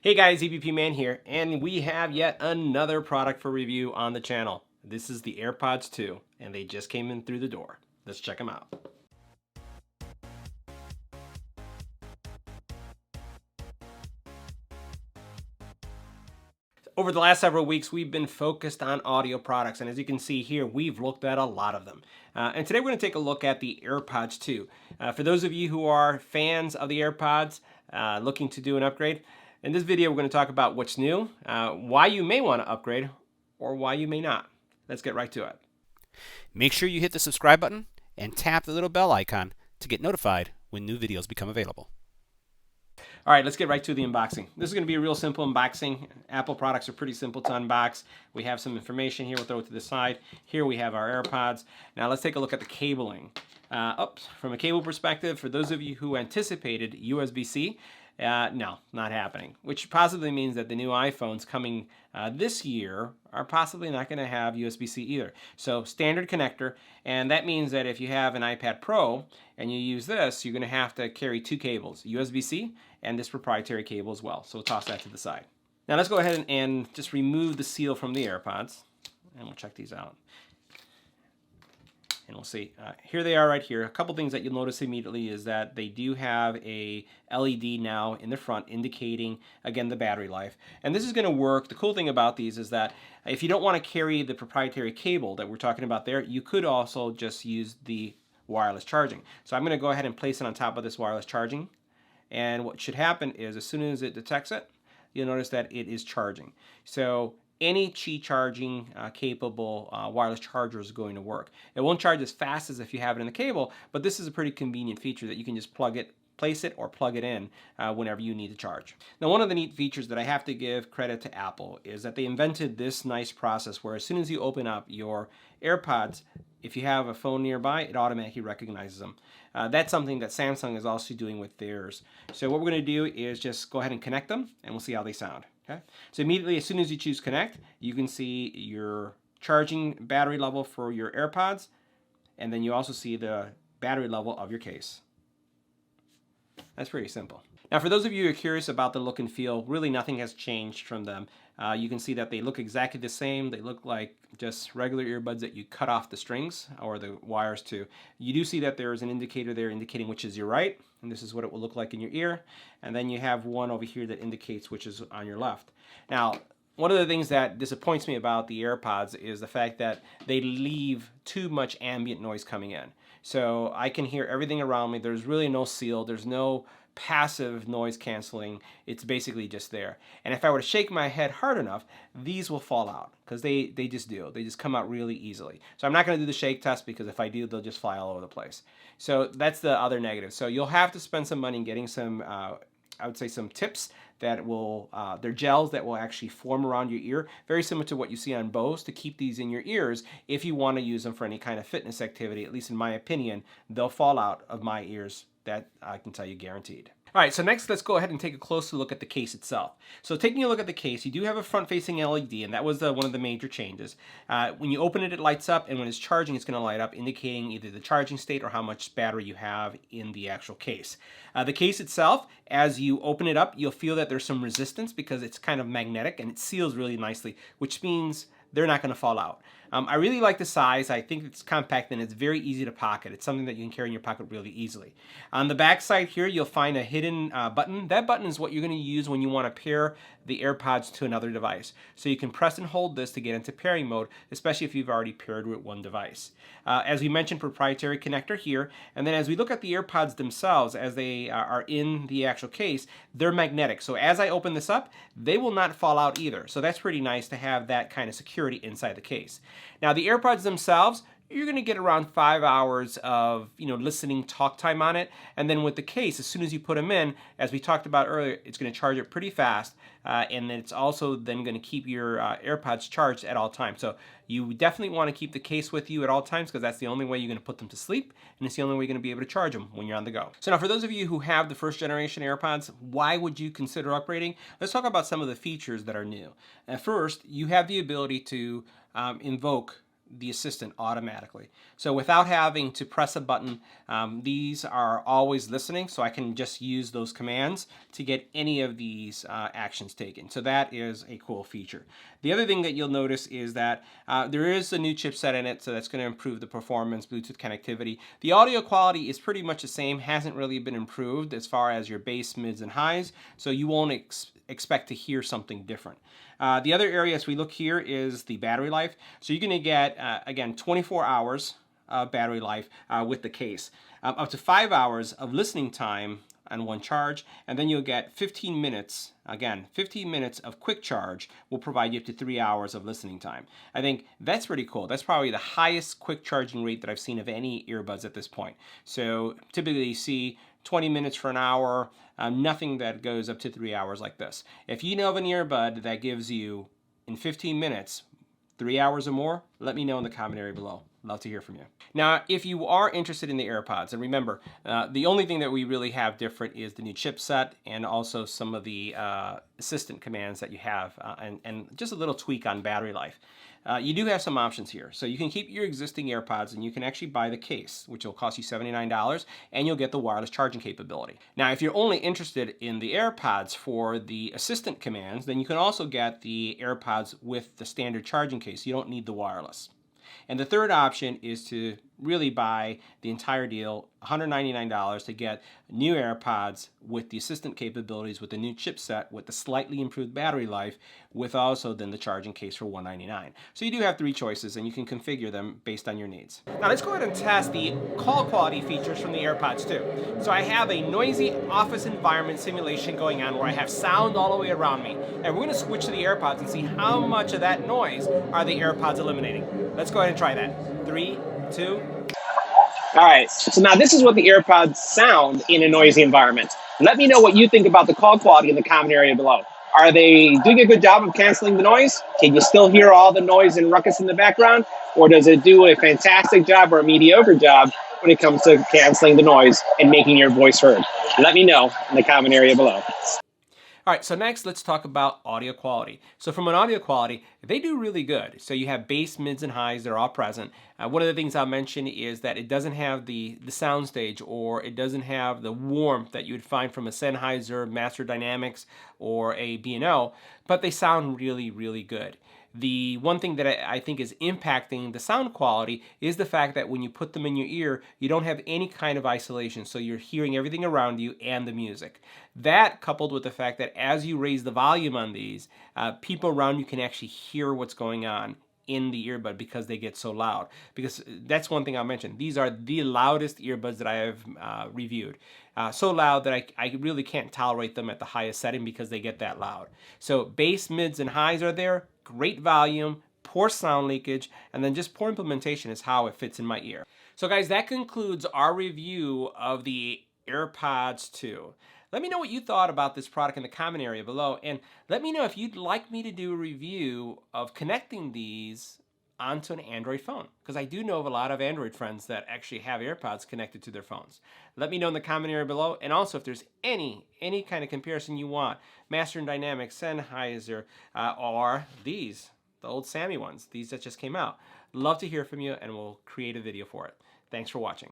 Hey guys, EBPMAN here, and we have yet another product for review on the channel. This is the AirPods 2, and they just came in through the door. Let's check them out. Over the last several weeks, we've been focused on audio products, and as you can see here, we've looked at a lot of them. And today we're going to take a look at the AirPods 2. For those of you who are fans of the AirPods, looking to do an upgrade, in this video we're going to talk about what's new, why you may want to upgrade, or why you may not. Let's get right to it. Make sure you hit the subscribe button and tap the little bell icon to get notified when new videos become available. All right, let's get right to the unboxing. This is going to be a real simple unboxing. Apple products are pretty simple to unbox. We have some information here. We'll throw it to the side. Here we have our AirPods. Now let's take a look at the cabling. From a cable perspective, for those of you who anticipated USB-C, no, not happening, which possibly means that the new iPhones coming this year are possibly not going to have USB-C either. So standard connector, and that means that if you have an iPad Pro and you use this, you're going to have to carry two cables, USB-C and this proprietary cable as well. So we'll toss that to the side. Now let's go ahead and just remove the seal from the AirPods, and we'll check these out. And we'll see. Here they are right here. A couple things that you'll notice immediately is that they do have a LED now in the front indicating, again, the battery life. And this is going to work. The cool thing about these is that if you don't want to carry the proprietary cable that we're talking about there, you could also just use the wireless charging. So I'm going to go ahead and place it on top of this wireless charging. And what should happen is as soon as it detects it, you'll notice that it is charging. So any Qi charging capable wireless charger is going to work. It won't charge as fast as if you have it in the cable, but this is a pretty convenient feature that you can just place it or plug it in whenever you need to charge. Now, one of the neat features that I have to give credit to Apple is that they invented this nice process where as soon as you open up your AirPods, if you have a phone nearby, it automatically recognizes them. That's something that Samsung is also doing with theirs. So what we're going to do is just go ahead and connect them, and we'll see how they sound. Okay? So immediately, as soon as you choose connect, you can see your charging battery level for your AirPods, and then you also see the battery level of your case. That's pretty simple. Now, for those of you who are curious about the look and feel, really nothing has changed from them. You can see that they look exactly the same. They look like just regular earbuds that you cut off the strings or the wires to. You do see that there is an indicator there indicating which is your right, and this is what it will look like in your ear. And then you have one over here that indicates which is on your left. Now, one of the things that disappoints me about the AirPods is the fact that they leave too much ambient noise coming in. So I can hear everything around me. There's really no seal. There's no passive noise canceling. It's basically just there. And if I were to shake my head hard enough, these will fall out because they just do. They just come out really easily. So I'm not going to do the shake test because if I do, they'll just fly all over the place. So that's the other negative. So you'll have to spend some money getting some, I would say some tips that will, they're gels that will actually form around your ear, very similar to what you see on Bose, to keep these in your ears if you want to use them for any kind of fitness activity. At least in my opinion, they'll fall out of my ears. That I can tell you guaranteed. All right, so next let's go ahead and take a closer look at the case itself. So taking a look at the case, you do have a front-facing LED, and that was one of the major changes. When you open it, it lights up, and when it's charging, it's going to light up, indicating either the charging state or how much battery you have in the actual case. The case itself, as you open it up, you'll feel that there's some resistance because it's kind of magnetic, and it seals really nicely, which means they're not going to fall out. I really like the size. I think it's compact and it's very easy to pocket. It's something that you can carry in your pocket really easily. On the back side here, you'll find a hidden button. That button is what you're going to use when you want to pair the AirPods to another device. So you can press and hold this to get into pairing mode, especially if you've already paired with one device. As we mentioned, proprietary connector here. And then as we look at the AirPods themselves, as they are in the actual case, they're magnetic. So as I open this up, they will not fall out either. So that's pretty nice to have that kind of security inside the case. Now the AirPods themselves, you're going to get around 5 hours of listening talk time on it, and then with the case, as soon as you put them in, as we talked about earlier, it's going to charge it pretty fast, and it's also then going to keep your AirPods charged at all times. So you definitely want to keep the case with you at all times because that's the only way you're going to put them to sleep, and it's the only way you're going to be able to charge them when you're on the go. So now for those of you who have the first generation AirPods, why would you consider upgrading? Let's talk about some of the features that are new. First, you have the ability to invoke the assistant automatically. So without having to press a button, these are always listening, so I can just use those commands to get any of these actions taken. So that is a cool feature. The other thing that you'll notice is that there is a new chipset in it, so that's going to improve the performance, Bluetooth connectivity. The audio quality is pretty much the same, hasn't really been improved as far as your bass, mids, and highs, so you won't expect to hear something different. The other area as we look here is the battery life. So you're going to get, again, 24 hours of battery life with the case. Up to 5 hours of listening time on one charge, and then you'll get 15 minutes, again, 15 minutes of quick charge will provide you up to 3 hours of listening time. I think that's pretty cool. That's probably the highest quick charging rate that I've seen of any earbuds at this point. So typically you see 20 minutes for an hour, nothing that goes up to 3 hours like this. If you know of an earbud that gives you, in 15 minutes, 3 hours or more, let me know in the comment area below. Love to hear from you. Now, if you are interested in the AirPods, and remember, the only thing that we really have different is the new chipset and also some of the assistant commands that you have, and just a little tweak on battery life. You do have some options here. So you can keep your existing AirPods, and you can actually buy the case, which will cost you $79, and you'll get the wireless charging capability. Now, if you're only interested in the AirPods for the assistant commands, then you can also get the AirPods with the standard charging case. You don't need the wireless. And the third option is to really buy the entire deal, $199, to get new AirPods with the assistant capabilities, with the new chipset, with the slightly improved battery life, with also then the charging case for $199. So you do have three choices, and you can configure them based on your needs. Now let's go ahead and test the call quality features from the AirPods too. So I have a noisy office environment simulation going on where I have sound all the way around me, and we're going to switch to the AirPods and see how much of that noise are the AirPods eliminating. Let's go ahead and try that. 3, 2. All right, so now this is what the AirPods sound in a noisy environment. Let me know what you think about the call quality in the comment area below. Are they doing a good job of canceling the noise? Can you still hear all the noise and ruckus in the background? Or does it do a fantastic job or a mediocre job when it comes to canceling the noise and making your voice heard? Let me know in the comment area below. All right, so next let's talk about audio quality. So from an audio quality, they do really good. So you have bass, mids, and highs, they're all present. One of the things I'll mention is that it doesn't have the soundstage, or it doesn't have the warmth that you would find from a Sennheiser, Master Dynamics, or a B&O, but they sound really, really good. The one thing that I think is impacting the sound quality is the fact that when you put them in your ear, you don't have any kind of isolation, so you're hearing everything around you and the music. That, coupled with the fact that as you raise the volume on these, people around you can actually hear what's going on in the earbud because they get so loud. Because that's one thing I'll mention. These are the loudest earbuds that I have reviewed. So loud that I really can't tolerate them at the highest setting because they get that loud. So bass, mids, and highs are there. Great volume, poor sound leakage, and then just poor implementation is how it fits in my ear. So guys, that concludes our review of the AirPods 2. Let me know what you thought about this product in the comment area below, and let me know if you'd like me to do a review of connecting these onto an Android phone, because I do know of a lot of Android friends that actually have AirPods connected to their phones. Let me know in the comment area below, and also if there's any kind of comparison you want, Master and Dynamics, Sennheiser, or these, the old Sammy ones, these that just came out. Love to hear from you, and we'll create a video for it. Thanks for watching.